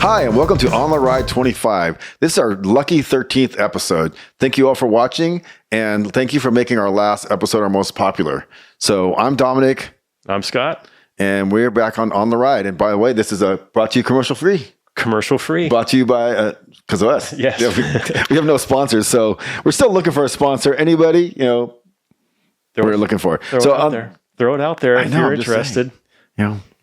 Hi, and welcome to On the Ride 25. This is our lucky 13th episode. Thank you all for watching, and thank you for making our last episode our most popular. So I'm Dominic. I'm Scott. And we're back on the Ride. And by the way, this is brought to you commercial free. Commercial free. Brought to you by, because of us. Yes. We have no sponsors, so we're still looking for a sponsor. Anybody, we're looking for. Throw it out there if you're interested.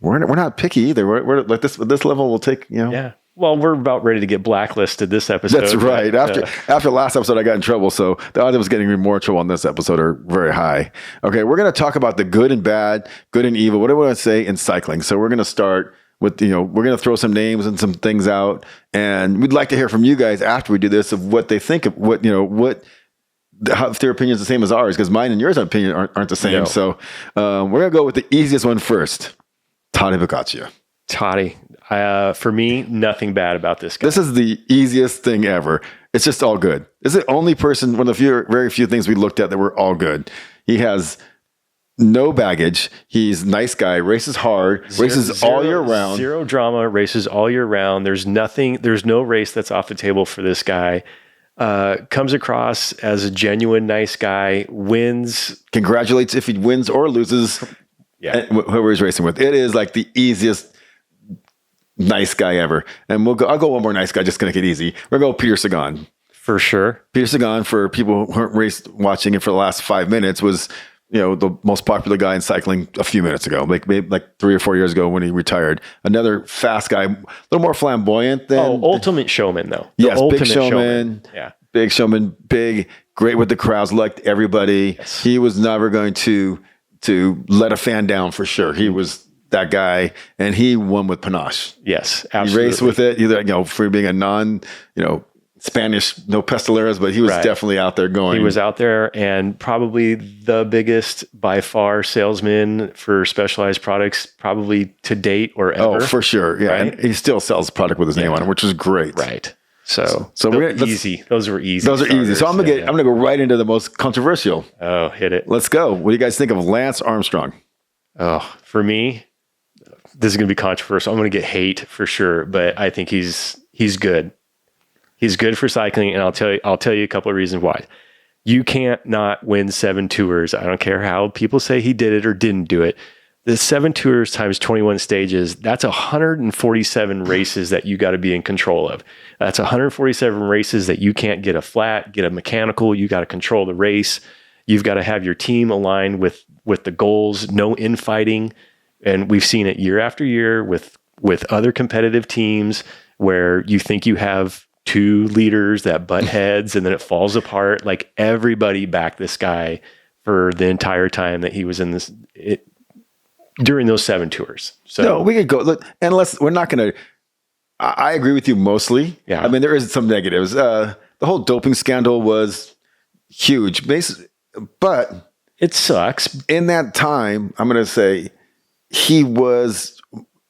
We're not picky either. We're like this level will take, Yeah. Well, we're about ready to get blacklisted this episode. That's right. After last episode, I got in trouble. So the odds of us getting more trouble on this episode are very high. Okay. We're going to talk about the good and bad, good and evil, whatever I want to say in cycling. So we're going to start with, we're going to throw some names and some things out. And we'd like to hear from you guys after we do this of what they think of if their opinion is the same as ours, because mine and yours opinion aren't the same. No. So we're going to go with the easiest one first. Toddy Boccaccio. Toddy. For me, nothing bad about this guy. This is the easiest thing ever. It's just all good. This is the only person, one of the very few things we looked at that were all good. He has no baggage. He's a nice guy, races hard, races all year round. Zero drama, races all year round. There's no race that's off the table for this guy. Comes across as a genuine nice guy, wins. Congratulates if he wins or loses. Yeah. Whoever he's racing with. It is like the easiest nice guy ever. And I'll go one more nice guy, just to make it easy. We'll go Peter Sagan. For sure. Peter Sagan, for people who weren't watching it for the last 5 minutes, was the most popular guy in cycling a few minutes ago, maybe 3 or 4 years ago when he retired. Another fast guy, a little more flamboyant than... ultimate showman, though. Yes, big showman. Yeah. Big showman, great with the crowds, liked everybody. Yes. He was never going to let a fan down for sure. He was that guy, and he won with panache. Yes, absolutely. He raced with it, either for being a non, Spanish, no pistoleras, but he was definitely out there going. He was out there, and probably the biggest by far salesman for Specialized products, probably to date or ever. Oh, for sure, yeah. Right? And he still sells product with his name on it, which is great. Right. So we're easy. Those were easy. Those are easy. So I'm gonna go right into the most controversial. Oh, hit it. Let's go. What do you guys think of Lance Armstrong? Oh, for me, this is gonna be controversial. I'm gonna get hate for sure, but I think he's good. He's good for cycling, and I'll tell you a couple of reasons why. You can't not win 7 tours. I don't care how people say he did it or didn't do it. The 7 tours times 21 stages, that's 147 races that you got to be in control of. That's 147 races that you can't get a flat, get a mechanical. You got to control the race. You've got to have your team aligned with the goals, no infighting. And we've seen it year after year with other competitive teams where you think you have 2 leaders that butt heads and then it falls apart. Like, everybody backed this guy for the entire time that he was in this... during those 7 tours. So no, we could go, look, unless we're not going to, I agree with you mostly. Yeah. I mean, there is some negatives. The whole doping scandal was huge, but it sucks. In that time, I'm going to say he was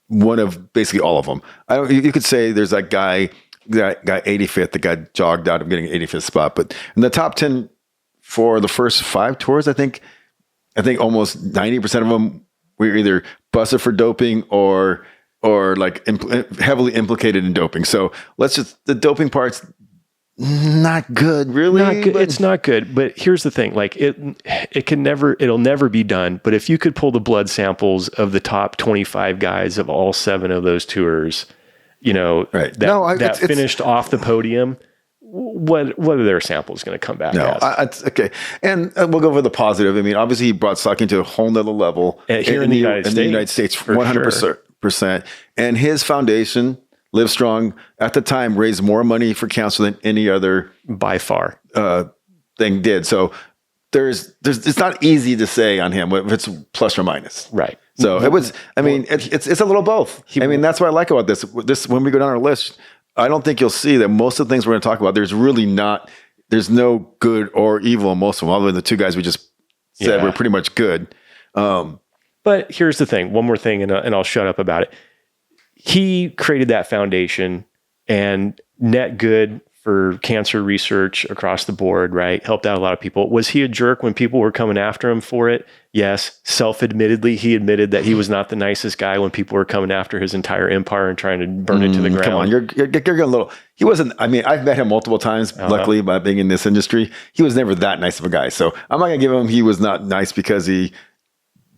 one of basically all of them. You could say there's that guy 85th, that got jogged out of getting an 85th spot, but in the top 10 for the first 5 tours, I think almost 90% of them we're either busted for doping or like heavily implicated in doping. So the doping part's not good, really. Not good. It's not good. But here's the thing: like it'll never be done. But if you could pull the blood samples of the top 25 guys of all 7 of those tours, that finished off the podium. What are their samples going to come back as? Okay. And we'll go for the positive. I mean, obviously he brought cycling to a whole nother level here in the United States, 100%. And his foundation, Livestrong, at the time raised more money for cancer than any other by far thing did. So it's not easy to say on him if it's plus or minus. Right. So it was, it's a little both. That's what I like about this. When we go down our list, I don't think you'll see that most of the things we're going to talk about, there's no good or evil in most of them, other than the 2 guys we just said were pretty much good. But here's the thing, one more thing, and I'll shut up about it. He created that foundation and net good for cancer research across the board, right? Helped out a lot of people. Was he a jerk when people were coming after him for it? Yes. Self-admittedly, he admitted that he was not the nicest guy when people were coming after his entire empire and trying to burn it to the ground. Come on, you're getting a little. He wasn't. I mean, I've met him multiple times. Luckily, by being in this industry, he was never that nice of a guy. So I'm not gonna give him. He was not nice because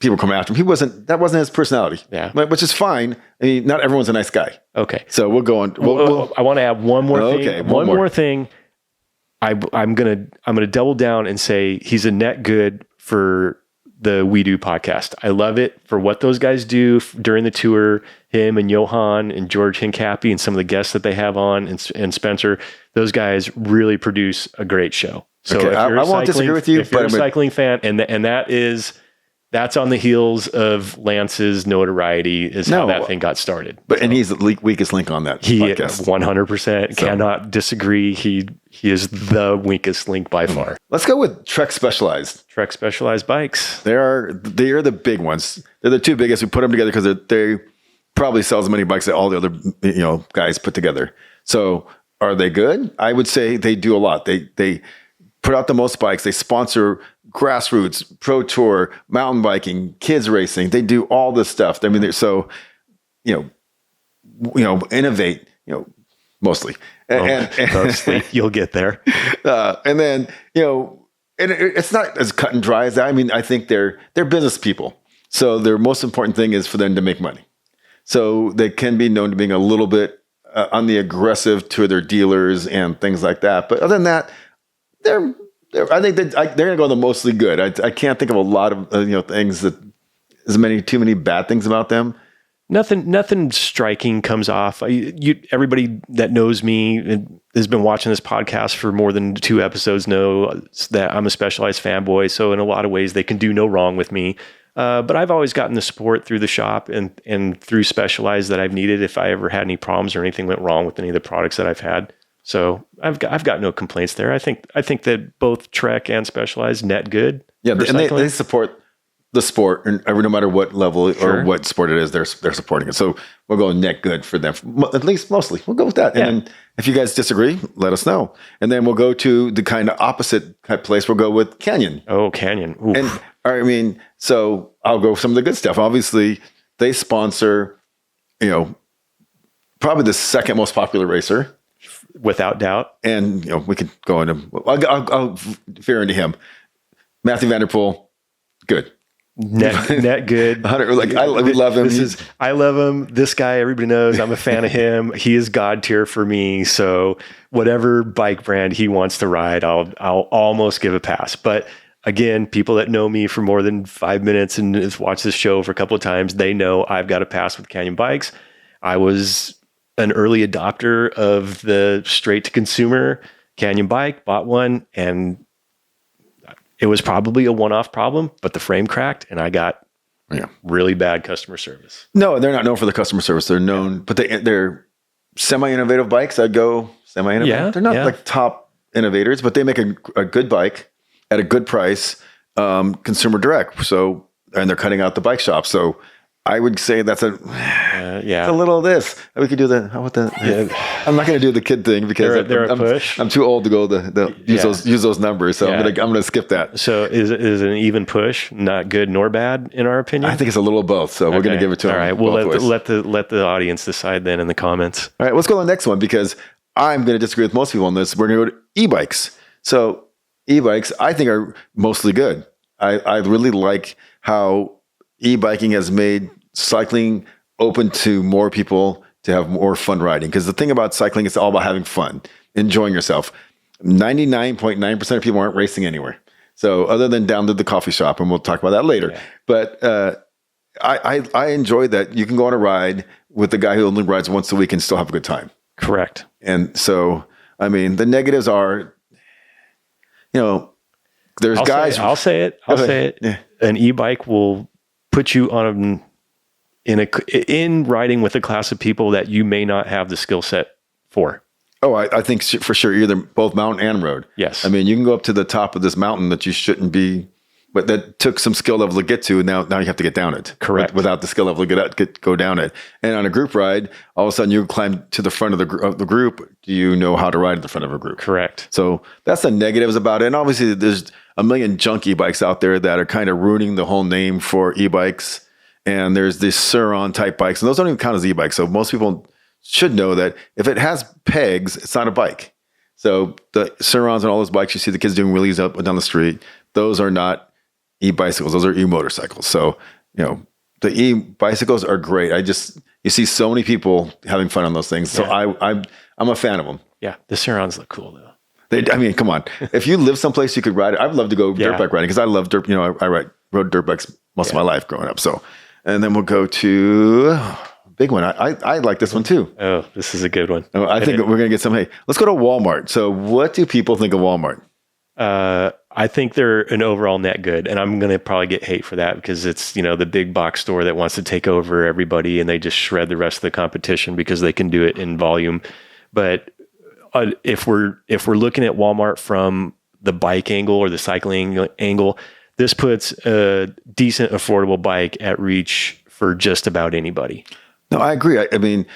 people come after him. He wasn't. That wasn't his personality. Yeah, which is fine. I mean, not everyone's a nice guy. Okay, so we'll go on. I want to add one more thing. Okay, one more thing. I'm gonna double down and say he's a net good for the We Do podcast. I love it for what those guys do during the tour. Him and Johan and George Hincapie and some of the guests that they have on and Spencer. Those guys really produce a great show. So okay, I won't disagree with you. If you're a cycling fan, and that's on the heels of Lance's notoriety is how that thing got started. And he's the weakest link on that podcast. 100% cannot disagree. He is the weakest link by far. Let's go with Trek Specialized. Trek Specialized bikes. They are the big ones. They're the two biggest. We put them together because they probably sell as many bikes as all the other guys put together. So are they good? I would say they do a lot. They put out the most bikes. They sponsor grassroots, pro tour, mountain biking, kids racing. They do all this stuff. I mean, they're so, innovate, mostly. Mostly. You'll get there. And then, it's not as cut and dry as that. I mean, I think they're business people. So their most important thing is for them to make money. So they can be known to being a little bit on the aggressive to their dealers and things like that. But other than that, I think they're going to go the mostly good. I can't think of a lot of things that too many bad things about them. Nothing striking comes off. Everybody that knows me and has been watching this podcast for more than 2 episodes know that I'm a Specialized fanboy. So in a lot of ways, they can do no wrong with me. But I've always gotten the support through the shop and through Specialized that I've needed if I ever had any problems or anything went wrong with any of the products that I've had. So I've got no complaints there. I think that both Trek and Specialized net good. Yeah, and they support the sport, and no matter what level or what sport it is, they're supporting it. So we'll go net good for them, at least mostly. We'll go with that. Yeah. And then if you guys disagree, let us know. And then we'll go to the kind of opposite place. We'll go with Canyon. Oh, Canyon. Oof. And I mean, so I'll go with some of the good stuff. Obviously, they sponsor, probably the second most popular racer. Without doubt. And, we could go into, I'll veer into him. Matthew Vanderpool, good. Net good. We love him. I love him. This guy, everybody knows I'm a fan of him. He is God tier for me. So whatever bike brand he wants to ride, I'll almost give a pass. But again, people that know me for more than 5 minutes and have watched this show for a couple of times, they know I've got a pass with Canyon bikes. I was an early adopter of the straight to consumer Canyon bike, bought one, and it was probably a one-off problem, but the frame cracked and I got really bad customer service. No, they're not known for the customer service. They're known, but they're semi-innovative bikes. I'd go semi-innovative. Yeah, they're not like top innovators, but they make a good bike at a good price, consumer direct. So, and they're cutting out the bike shop. So I would say that's it's a little of this. We could do the, how about that? Yeah. I'm not going to do the kid thing because I'm too old to go use those numbers. So I'm going to skip that. So is it an even push? Not good nor bad in our opinion? I think it's a little of both. So we're going to give it to them. All right. Well, let the audience decide then in the comments. All right. Let's go to the next one because I'm going to disagree with most people on this. We're going to go to e-bikes. So e-bikes I think are mostly good. I really like how e-biking has made cycling open to more people to have more fun riding. Because the thing about cycling, it's all about having fun, enjoying yourself. 99.9% of people aren't racing anywhere. So other than down to the coffee shop, and we'll talk about that later. Yeah. But I enjoy that you can go on a ride with the guy who only rides once a week and still have a good time. Correct. And so, I mean, the negatives are, there's guys. I'll say it. Yeah. An e-bike will put you on in riding with a class of people that you may not have the skill set for. Oh, I think for sure, either both mountain and road. Yes. I mean, you can go up to the top of this mountain that you shouldn't be but that took some skill level to get to. And now you have to get down it. Correct. Without the skill level to go down it. And on a group ride, all of a sudden you climb to the front of the group. Do you know how to ride at the front of a group? Correct. So that's the negatives about it. And obviously there's a million junk e-bikes out there that are kind of ruining the whole name for e-bikes. And there's these Sur-Ron type bikes, and those don't even count as e-bikes. So most people should know that if it has pegs, it's not a bike. So the Sur-Rons and all those bikes you see the kids doing wheelies up and down the street, those are not e-bicycles. Those are e-motorcycles. So, the e-bicycles are great. You see so many people having fun on those things. So I'm a fan of them. Yeah. The Sur-Rons look cool though. Come on. If you live someplace you could ride it, I'd love to go dirt bike riding because I love dirt. I rode dirt bikes most of my life growing up. So, and then we'll go to a big one. I like this one too. Oh, this is a good one. I think we're going to get some. Hey, let's go to Walmart. So what do people think of Walmart? I think they're an overall net good, and I'm going to probably get hate for that because it's, the big box store that wants to take over everybody and they just shred the rest of the competition because they can do it in volume. But if we're looking at Walmart from the bike angle or the cycling angle, this puts a decent, affordable bike at reach for just about anybody. No, I agree. I mean,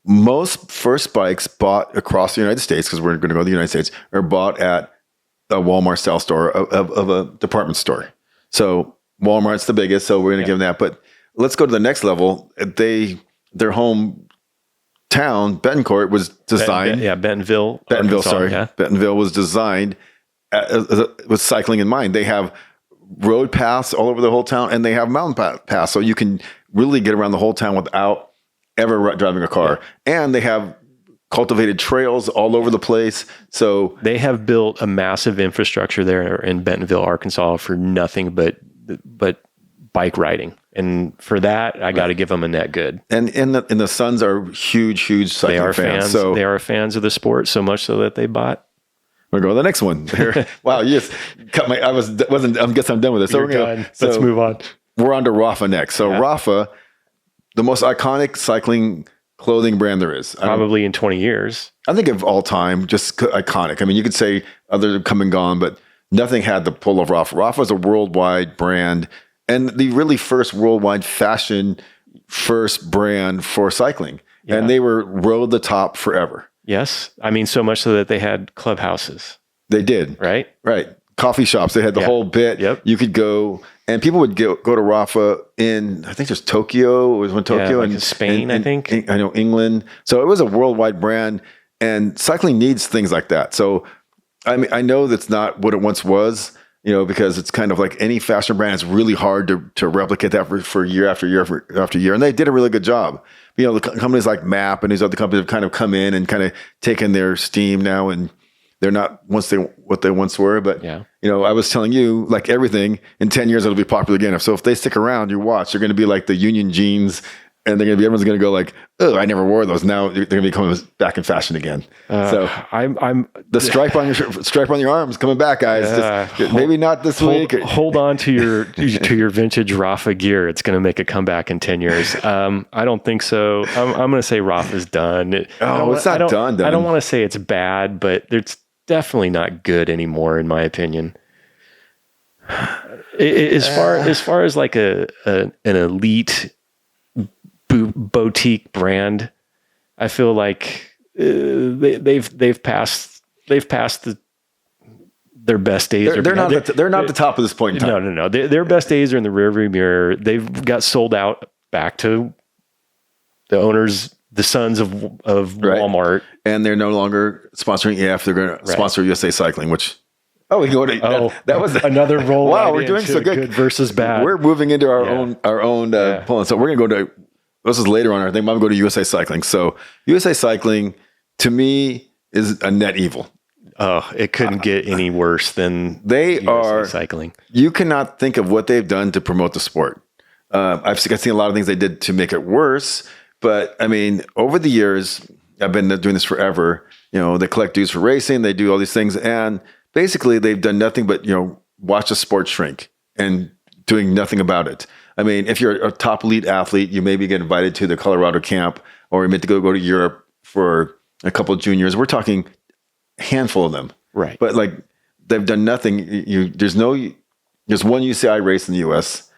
most first bikes bought across the United States, because we're going to go to the United States, are bought at a Walmart style store of a department store. So Walmart's the biggest, so we're going to give them that. But let's go to the next level. Their home town, Betancourt, was designed. Bentonville. Bentonville, Arkansas, sorry. Yeah. Bentonville was designed with cycling in mind. They have road paths all over the whole town, and they have mountain paths, so you can really get around the whole town without ever driving a car. Yeah. And they have cultivated trails all over the place. So they have built a massive infrastructure there in Bentonville, Arkansas, for nothing but bike riding. And for that, I got to give them a net good. And the Suns are huge cycling fans. So they are fans of the sport, so much so that they bought. We're going to the next one. Wow, you just cut my. I guess I'm done with this. So let's move on. We're on to Rafa next. So Rafa, the most iconic cycling clothing brand there is. Probably in 20 years. I think of all time, just iconic. I mean, you could say others have come and gone, but nothing had the pull of Rafa. Rafa is a worldwide brand and the really first worldwide fashion first brand for cycling. Yeah. And they rode the top forever. Yes. I mean, so much so that they had clubhouses. They did. Right? Right. Coffee shops. They had the whole bit. Yep. You could go, and people would go to Rafa in, I think there's Tokyo. It was when Tokyo and Spain, I think. I know England. So it was a worldwide brand, and cycling needs things like that. So I mean, I know that's not what it once was, because it's kind of like any fashion brand. It's really hard to replicate that for year after year after year. And they did a really good job. The companies like MAP and these other companies have kind of come in and kind of taken their steam now, and they're not what they once were. But, I was telling you, like everything, in 10 years, it'll be popular again. So if they stick around, you watch, they're going to be like the Union jeans, and everyone's going to go like, oh, I never wore those. Now they're going to be coming back in fashion again. So I'm the stripe on your arms coming back, guys. Maybe not this week. Hold on to your vintage Rafa gear. It's going to make a comeback in 10 years. I don't think so. I'm going to say Rafa's done. It's not done. I don't want to say it's bad, but it's definitely not good anymore, in my opinion. As far as like an elite boutique brand, I feel like they've passed their best days. They're not the top of this point in time. No. Their best days are in the rearview mirror. They've got sold out back to the owners, the sons of Walmart, and they're no longer sponsoring EF. They're going to sponsor USA Cycling, which. Oh, we go to that was another roll. Wow, we're doing so good versus bad. We're moving into our own pull. So we're going to go to. This is later on. I think I'm going to go to USA Cycling. So USA Cycling, to me, is a net evil. Oh, it couldn't get any worse than USA Cycling. You cannot think of what they've done to promote the sport. I've seen a lot of things they did to make it worse. But I mean, over the years, I've been doing this forever. They collect dues for racing. They do all these things, and basically, they've done nothing but watch the sport shrink and doing nothing about it. I mean, if you're a top elite athlete, you maybe get invited to the Colorado camp, or you're meant to go to Europe for a couple of juniors. We're talking a handful of them, right? But like they've done nothing. There's no There's one UCI race in the U.S.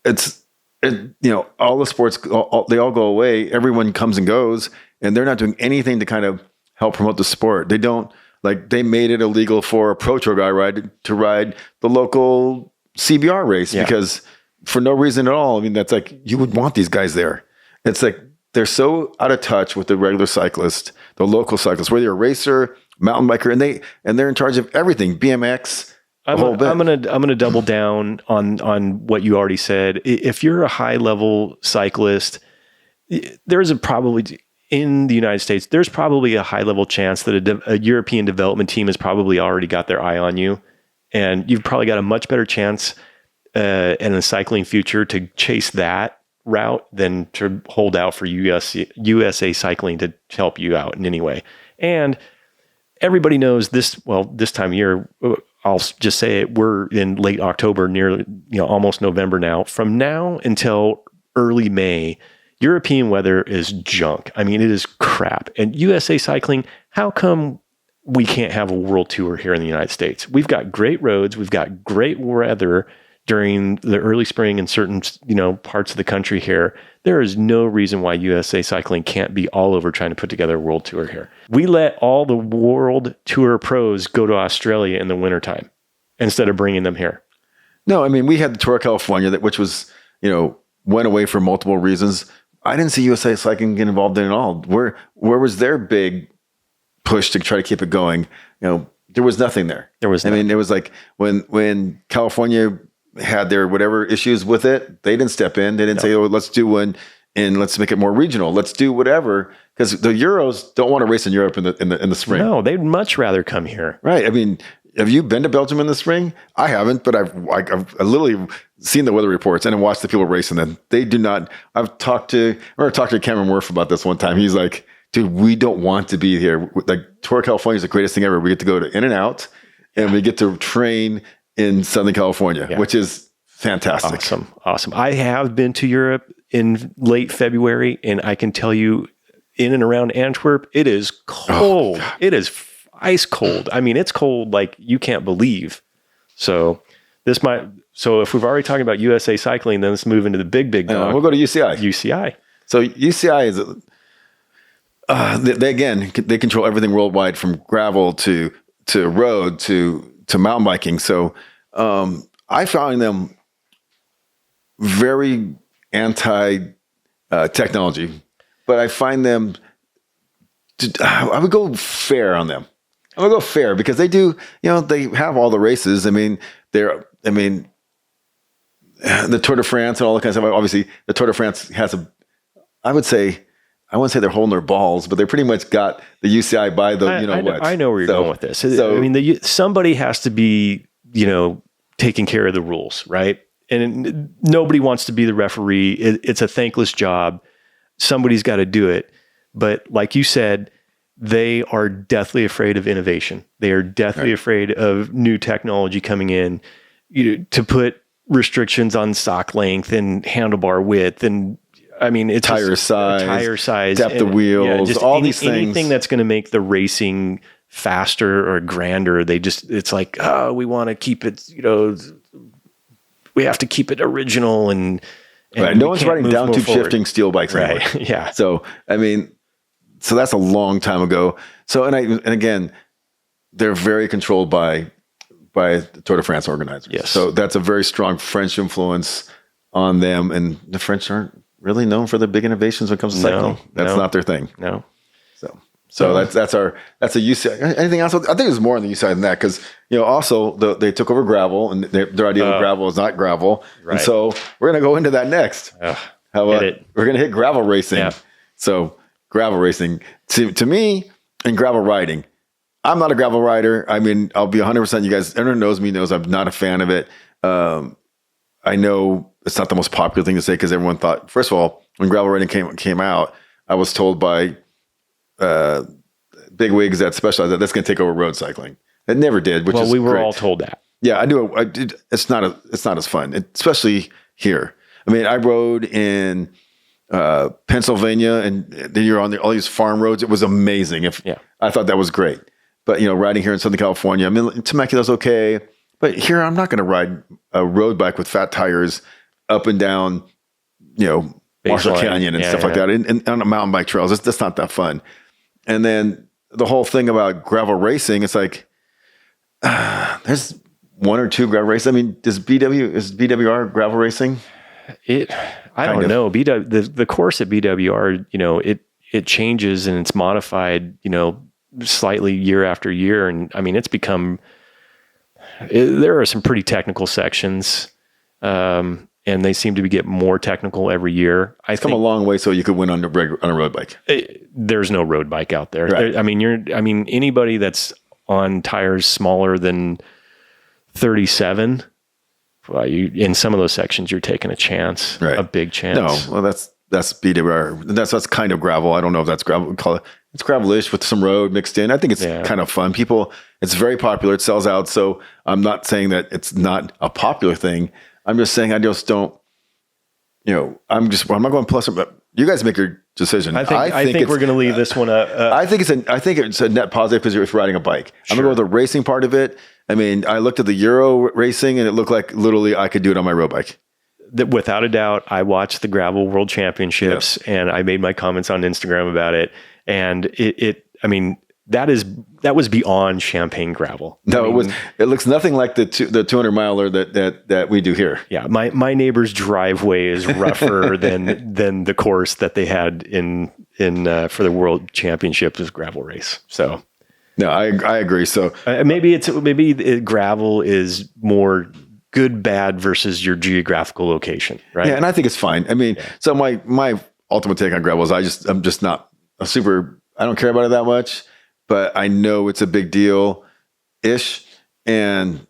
All the sports, they all go away. Everyone comes and goes, and they're not doing anything to kind of help promote the sport. They don't, like, they made it illegal for a Pro Tour guy to ride the local CBR race because for no reason at all. I mean, that's like, you would want these guys there. It's like, they're so out of touch with the regular cyclist, the local cyclist, whether you're a racer, mountain biker, and they're in charge of everything, BMX. I'm gonna double down on what you already said. If you're a high level cyclist, there's probably in the United States, there's probably a high level chance that a European development team has probably already got their eye on you, and you've probably got a much better chance in a cycling future to chase that route than to hold out for USA Cycling to help you out in any way. And everybody knows this. Well, this time of year, I'll just say it. We're in late October, nearly, almost November now. From now until early May, European weather is junk. I mean, it is crap. And USA Cycling, how come we can't have a world tour here in the United States? We've got great roads. We've got great weather during the early spring in certain, parts of the country here. There is no reason why USA Cycling can't be all over trying to put together a world tour here. We let all the world tour pros go to Australia in the wintertime instead of bringing them here. No, I mean, we had the Tour of California, which was, went away for multiple reasons. I didn't see USA Cycling get involved in it at all. Where was their big push to try to keep it going? There was nothing there. It was like when California had their whatever issues with it, they didn't step in. They didn't say, "Oh, let's do one and let's make it more regional. Let's do whatever." Because the Euros don't want to race in Europe in the spring. No, they'd much rather come here. Right. I mean, have you been to Belgium in the spring? I haven't, but I've literally seen the weather reports and watched the people racing them. They do not. I talked to Cameron Murph about this one time. He's like, "Dude, we don't want to be here. Like, Tour of California is the greatest thing ever. We get to go to In and Out, and we get to train in Southern California, which is fantastic." Awesome. I have been to Europe in late February, and I can tell you, in and around Antwerp, it is cold. It is ice cold. I mean, it's cold like you can't believe. So if we've already talked about USA Cycling, then let's move into the big dog. We'll go to UCI. UCI. So UCI is they control everything worldwide, from gravel to road to mountain biking. So I found them very anti technology, but I find them. I would go fair on them. I would go fair because they do. They have all the races. I mean, the Tour de France and all that kind of stuff. Obviously, the Tour de France has I wouldn't say they're holding their balls, but they pretty much got the UCI by the I know where you're going with this. So, I mean, somebody has to be taking care of the rules, right? And nobody wants to be the referee. It's a thankless job. Somebody's got to do it. But like you said, they are deathly afraid of innovation. They are deathly afraid of new technology coming in, to put restrictions on sock length and handlebar width, and I mean, it's tire size, depth of wheels, all these things. Anything that's going to make the racing faster or grander, it's like, oh, we want to keep it, we have to keep it original and right. No one's riding down tube shifting steel bikes anymore. Right. Yeah. So I mean, so that's a long time ago. So and again, they're very controlled by the Tour de France organizers. Yes. So that's a very strong French influence on them, and the French aren't really known for the big innovations when it comes to cycling. That's not their thing. No. So that's a UCI. Anything else? I think there's more on the UCI than that, because also they took over gravel, and their idea of gravel is not gravel, right. And so we're going to go into that next. How about we're going to hit gravel racing? Yeah. So gravel racing to me, and gravel riding. I'm not a gravel rider. I mean, I'll be 100%. You guys, everyone knows I'm not a fan of it. I know it's not the most popular thing to say, because everyone thought, first of all, when gravel riding came out, I was told by big wigs that specialize that's going to take over road cycling. It never did. Which we were all told that. Yeah, I knew. I did. It's not as fun, especially here. I mean, I rode in Pennsylvania, and then you're on all these farm roads. It was amazing. I thought that was great. But riding here in Southern California, I mean, Temecula's okay, But here, I'm not going to ride a road bike with fat tires up and down, Marshall Canyon and stuff like that, and on a mountain bike trails. That's not that fun. And then the whole thing about gravel racing, it's like there's one or two gravel races. I mean, is BWR gravel racing? I don't know. The course at BWR, it changes and it's modified, slightly year after year. And I mean, there are some pretty technical sections, and they seem to get more technical every year. It's come a long way so you could win on a road bike. There's no road bike out there. Right. I mean, anybody that's on tires smaller than 37, well, in some of those sections, you're taking a chance, right. A big chance. No, well, that's BWR. That's kind of gravel. I don't know if that's gravel. We call it. It's gravelish with some road mixed in. I think it's kind of fun. It's very popular. It sells out. So I'm not saying that it's not a popular thing. I'm just saying I just don't. I'm not going plus. But you guys make your decision. I think we're going to leave this one up. I think it's a net positive because you're riding a bike. Sure. I'm going to go with the racing part of it. I mean, I looked at the Euro racing and it looked like literally I could do it on my road bike. Without a doubt, I watched the Gravel World Championships and I made my comments on Instagram about it. And that was beyond Champagne gravel. No, it looks nothing like the 200 miler that we do here. Yeah. My neighbor's driveway is rougher than the course that they had in for the World Championships was gravel race. So no, I agree. So maybe gravel is more good, bad versus your geographical location, right? Yeah, and I think it's fine. I mean, so my ultimate take on gravel is I'm just not a super. I don't care about it that much, but I know it's a big deal, ish. And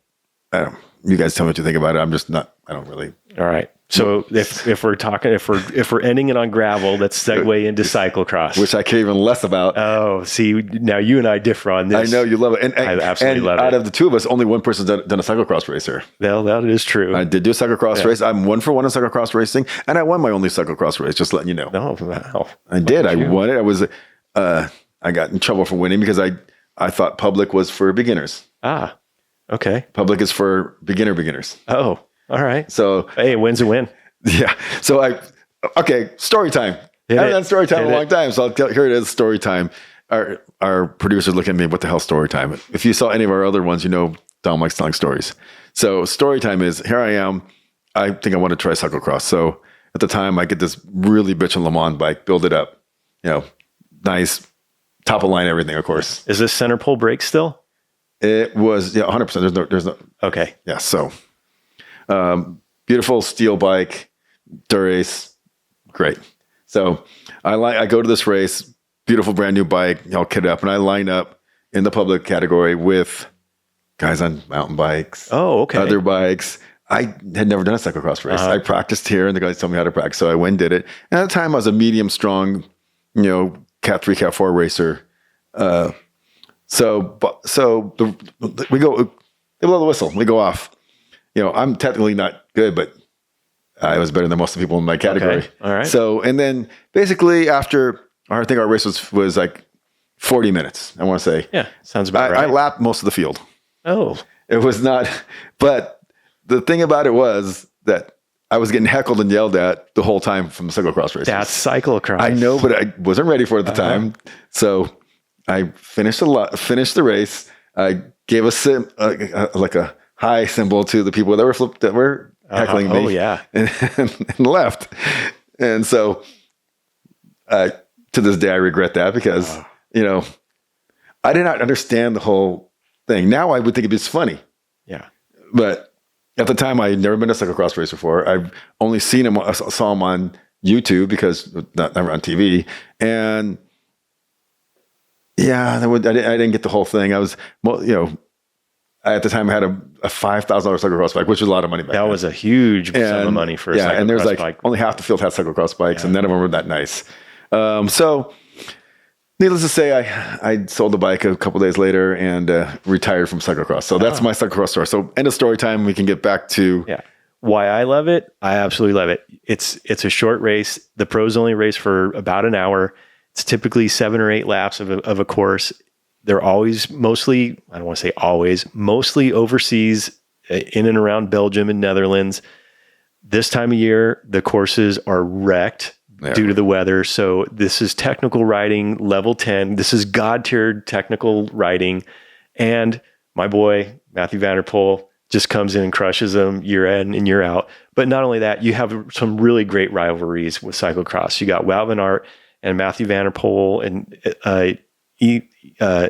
you guys tell me what you think about it. I'm just not. I don't really. All right. So if we're ending it on gravel, let's segue into cyclocross, which I care even less about. Oh, see, now you and I differ on this. I know you love it, and I absolutely love it. Out of the two of us, only one person's done a cyclocross race here. Well, that is true. I did do a cyclocross race. I'm 1-for-1 in cyclocross racing, and I won my only cyclocross race. Just letting you know. Oh, wow! I did. I won it. I was. I got in trouble for winning because I thought public was for beginners. Ah, okay. Public is for beginners. Oh. All right. So hey, a win's a win. Yeah. So story time. I haven't done story time in a long time. So here it is, story time. Our producers look at me, what the hell story time? If you saw any of our other ones, Dom likes telling stories. So story time is, here I am. I think I want to try cyclocross. So at the time I get this really bitchin' Le Mans bike, build it up, nice, top of line, everything, of course. Is this center pole brake still? It was, 100%. There's no. Okay. Yeah. So, beautiful steel bike, Durace, great. So I go to this race, beautiful brand new bike, all kitted up, and I line up in the public category with guys on mountain bikes. Oh, okay. Other bikes. I had never done a cyclocross race. I practiced here, and the guys told me how to practice. So I went and did it. And at the time, I was a medium strong, Cat 3, Cat 4 racer. So we go, they blow the whistle. We go off. I'm technically not good, but I was better than most of the people in my category. Okay. All right. So, and then basically after, I think our race was like 40 minutes, I want to say. Yeah, sounds about right. I lapped most of the field. Oh. It was not, but the thing about it was that I was getting heckled and yelled at the whole time from the cyclocross races. That's cyclocross. I know, but I wasn't ready for it at the time. So I finished the race. I gave a high symbol to the people that were heckling me. Oh yeah, and left. And so, to this day, I regret that because I did not understand the whole thing. Now I would think it's funny. Yeah, but at the time, I had never been to a cyclocross race before. I've only seen him. I saw him on YouTube because never on TV. And yeah, I didn't get the whole thing. I was, at the time I had a $5,000 cyclocross bike, which was a lot of money back then. That was a huge sum of money for a cyclocross and there's bike. Only half the field had cyclocross bikes, and none of them were that nice. So needless to say, I sold the bike a couple days later and retired from cyclocross. So that's my cyclocross story. So end of story time. We can get back to why I love it. I absolutely love it. It's a short race. The pros only race for about an hour. It's typically 7 or 8 laps of a course. They're always mostly overseas in and around Belgium and Netherlands. This time of year, the courses are wrecked due to the weather. So this is technical riding level 10. This is God-tiered technical riding. And my boy, Matthew Van Der Poel, just comes in and crushes them year in and year out. But not only that, you have some really great rivalries with cyclocross. You got Wout van Aert and Matthew Van Der Poel and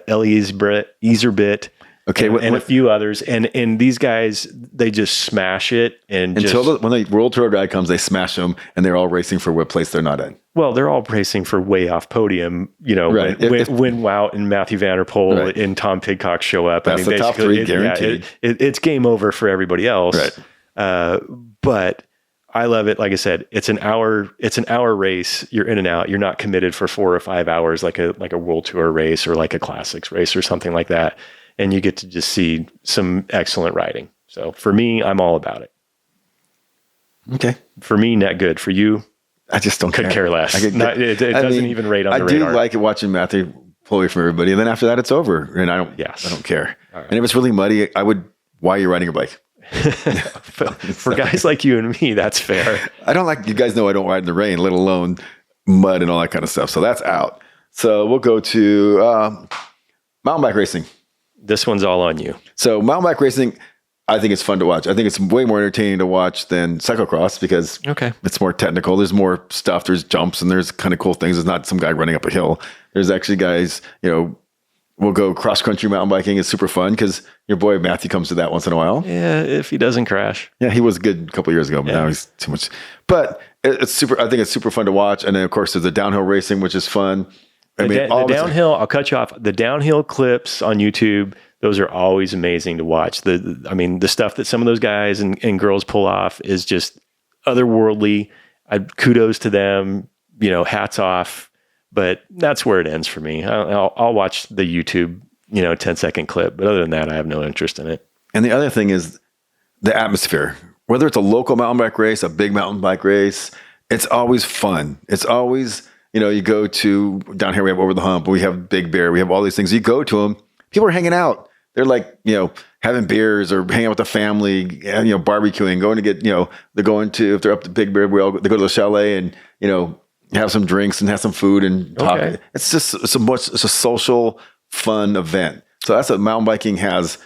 Elise Iserbit. Okay, and a few others, and these guys, they just smash it. And until when the World Tour guy comes, they smash them, and they're all racing for what place they're not in. Well, they're all racing for way off podium, right. when Wout and Matthew Van Der Poel and Tom Pidcock show up. That's the top three guaranteed. It's game over for everybody else. Right. But I love it. Like I said, it's an hour race. You're in and out. You're not committed for 4 or 5 hours like a World Tour race or like a Classics race or something like that. And you get to just see some excellent riding. So for me, I'm all about it. Okay. For me, not good. For you, I just don't care less. It doesn't even rate on the radar. I do like it watching Matthew pull away from everybody. And then after that, it's over. And I don't care. Right. And if it's really muddy, why are you riding your bike? For guys like you and me, that's fair. You guys know I don't ride in the rain, let alone mud and all that kind of stuff. So that's out. So we'll go to mountain bike racing. This one's all on you. So mountain bike racing, I think it's fun to watch. I think it's way more entertaining to watch than cyclocross because it's more technical. There's more stuff. There's jumps and there's kind of cool things. There's not some guy running up a hill. There's actually guys, we'll go cross country mountain biking. It's super fun because your boy Matthew comes to that once in a while. Yeah, if he doesn't crash. Yeah, he was good a couple of years ago, but now he's too much. But it's super. I think it's super fun to watch. And then of course there's the downhill racing, which is fun. The downhill, I'll cut you off. The downhill clips on YouTube, those are always amazing to watch. The stuff that some of those guys and girls pull off is just otherworldly. Kudos to them, hats off. But that's where it ends for me. I'll watch the YouTube, 10-second clip. But other than that, I have no interest in it. And the other thing is the atmosphere. Whether it's a local mountain bike race, a big mountain bike race, it's always fun. It's always... you go to down here, we have Over the Hump, we have Big Bear, we have all these things. You go to them, people are hanging out. They're like, having beers or hanging out with the family, barbecuing, going to get, they're going to, if they're up to Big Bear, they go to the chalet and, have some drinks and have some food and talk. Okay. It's just it's a social, fun event. So that's what mountain biking has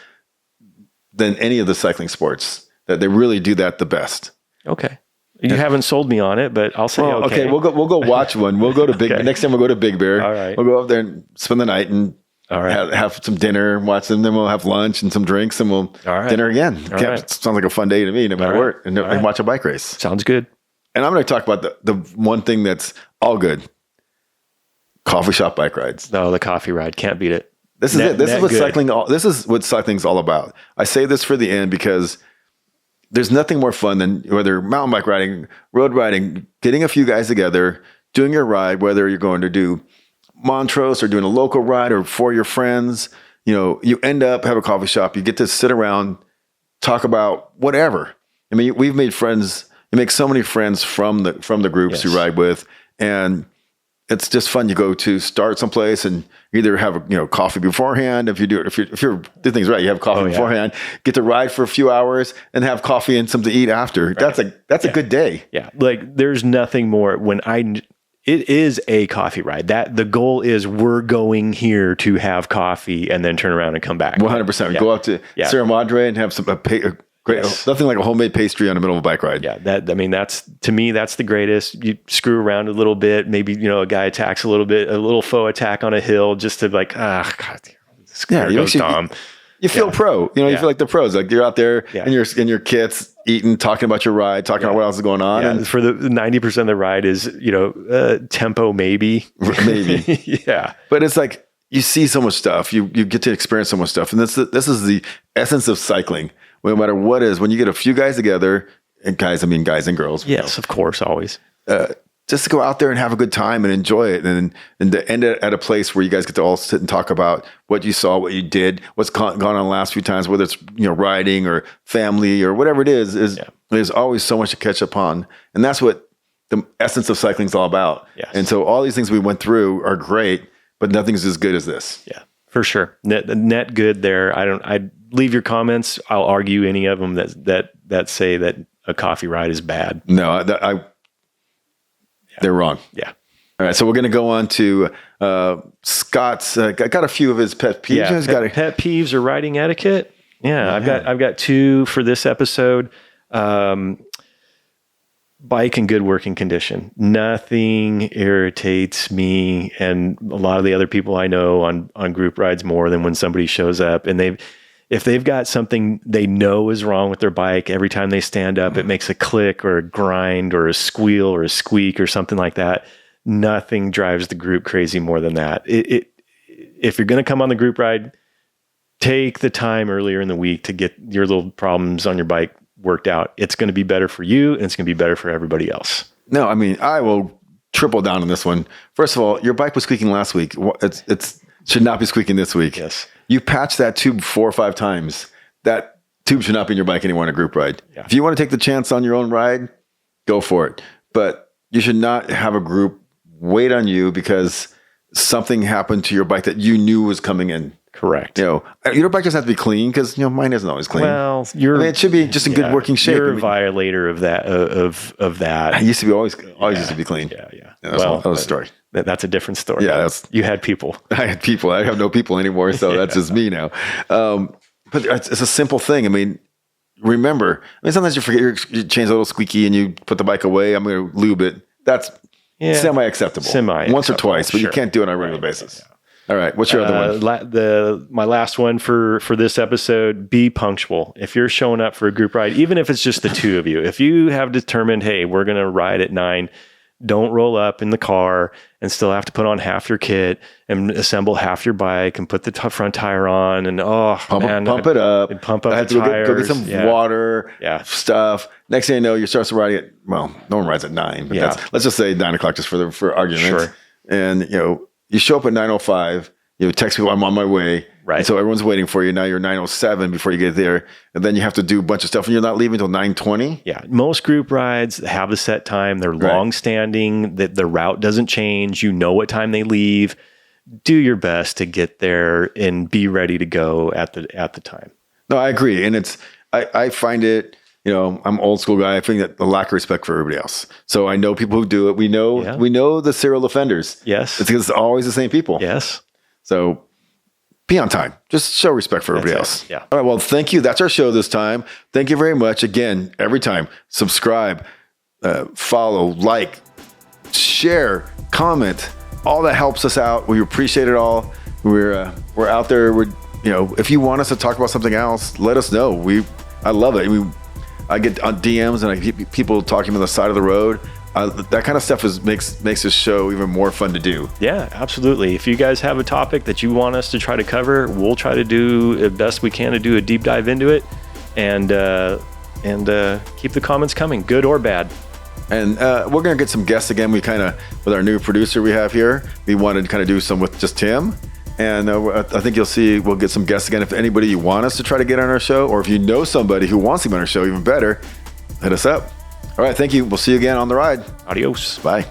than any of the cycling sports, that they really do that the best. Okay. You haven't sold me on it, but I'll say okay. Okay, we'll go watch one. We'll go to next time we'll go to Big Bear. All right. We'll go up there and spend the night and have some dinner, watch them, then we'll have lunch and some drinks and we'll dinner again. Sounds like a fun day to me, no matter what. And watch a bike race. Sounds good. And I'm going to talk about the one thing that's all good. Coffee shop bike rides. No, the coffee ride. Can't beat it. This is it. This is what cycling's all about. I say this for the end because there's nothing more fun than whether mountain bike riding, road riding, getting a few guys together, doing your ride, whether you're going to do Montrose or doing a local ride or for your friends. You end up, have a coffee shop, you get to sit around, talk about whatever. I mean, we've made friends, you make so many friends from the groups you ride with, and it's just fun. You go to start someplace and either have coffee beforehand. If you're do things right, you have coffee beforehand. Get to ride for a few hours and have coffee and something to eat after. Right. That's a good day. Yeah, like there's nothing more it is a coffee ride. That the goal is we're going here to have coffee and then turn around and come back. 100%. Yeah. Go out to Sierra Madre and have some great, nothing like a homemade pastry on the middle of a bike ride. Yeah, that's to me, that's the greatest. You screw around a little bit, maybe a guy attacks a little faux attack on a hill, just to like, God, there goes Tom. You feel pro, you feel like the pros. Like you're out there in your kits, eating, talking about your ride, talking about what else is going on. Yeah, and for the 90% of the ride is tempo, maybe. Yeah, but it's like you see so much stuff. You get to experience so much stuff, and this is the essence of cycling. No matter what is, when you get a few guys together, and guys, I mean guys and girls. Yes, of course, always. Just to go out there and have a good time and enjoy it, and to end it at a place where you guys get to all sit and talk about what you saw, what you did, what's gone on the last few times, whether it's riding or family or whatever it is. There's always so much to catch up on, and that's what the essence of cycling is all about. Yes. And so all these things we went through are great, but nothing's as good as this. Yeah. For sure. Net good there. I leave your comments. I'll argue any of them that say that a coffee ride is bad. No, they're wrong. Yeah. All right, so we're going to go on to Scott's. Got a few of his pet peeves. Yeah, pet peeves or riding etiquette. Yeah, I've got 2 for this episode. Bike in good working condition. Nothing irritates me and a lot of the other people I know on group rides more than when somebody shows up and if they've got something they know is wrong with their bike, every time they stand up, it makes a click or a grind or a squeal or a squeak or something like that. Nothing drives the group crazy more than that. If you're going to come on the group ride, take the time earlier in the week to get your little problems on your bike worked out. It's going to be better for you and it's going to be better for everybody else. No, I mean, I will triple down on this one. First of all, your bike was squeaking last week. It should not be squeaking this week. Yes. You patched that tube 4 or 5 times. That tube should not be in your bike anymore on a group ride. Yeah. If you want to take the chance on your own ride, go for it. But you should not have a group wait on you because something happened to your bike that you knew was coming in. Correct. Your bike doesn't have to be clean because mine isn't always clean. Well, it should be just in good working shape. You're a violator of that. Of that. I used to be always used to be clean. Yeah. That was a story. That's a different story. Yeah, you had people. I had people. I have no people anymore, so that's just me now. But it's a simple thing. I mean, remember. Sometimes you forget you change a little squeaky and you put the bike away. I'm going to lube it. That's semi-acceptable. Once or twice, but you can't do it on a regular basis. Yeah. All right. What's your other one? My last one for this episode, be punctual. If you're showing up for a group ride, even if it's just the 2 of you, if you have determined, hey, we're going to ride at 9, don't roll up in the car and still have to put on half your kit and assemble half your bike and put the front tire on and pump it up. Pump up I have the to tires. go get some water, stuff. Next thing you know, you start riding at, well, no one rides at 9, but let's just say 9 o'clock just for argument. Sure. And, you show up at 9:05, text people, I'm on my way. Right. And so everyone's waiting for you. Now you're 9:07 before you get there. And then you have to do a bunch of stuff and you're not leaving until 9:20. Yeah. Most group rides have a set time. They're long standing, that the route doesn't change. You know what time they leave. Do your best to get there and be ready to go at the time. No, I agree. And I find it, I'm old school guy. I think that the lack of respect for everybody else. So I know people who do it. We know the serial offenders. Yes. It's because it's always the same people. Yes. So be on time. Just show respect for everybody else. Yeah. All right. Well, thank you. That's our show this time. Thank you very much. Again, every time, subscribe, follow, like, share, comment. All that helps us out. We appreciate it all. We're out there. If you want us to talk about something else, let us know. I love it. I get on DMs and I get people talking on the side of the road. That kind of stuff makes this show even more fun to do. Yeah, absolutely. If you guys have a topic that you want us to try to cover, we'll try to do the best we can to do a deep dive into it, and keep the comments coming, good or bad. And we're going to get some guests again. We with our new producer we have here, we wanted to kind of do some with just Tim. And I think you'll see we'll get some guests again. If anybody you want us to try to get on our show, or if you know somebody who wants to be on our show, even better, hit us up. All right, thank you. We'll see you again on the ride. Adios. Bye.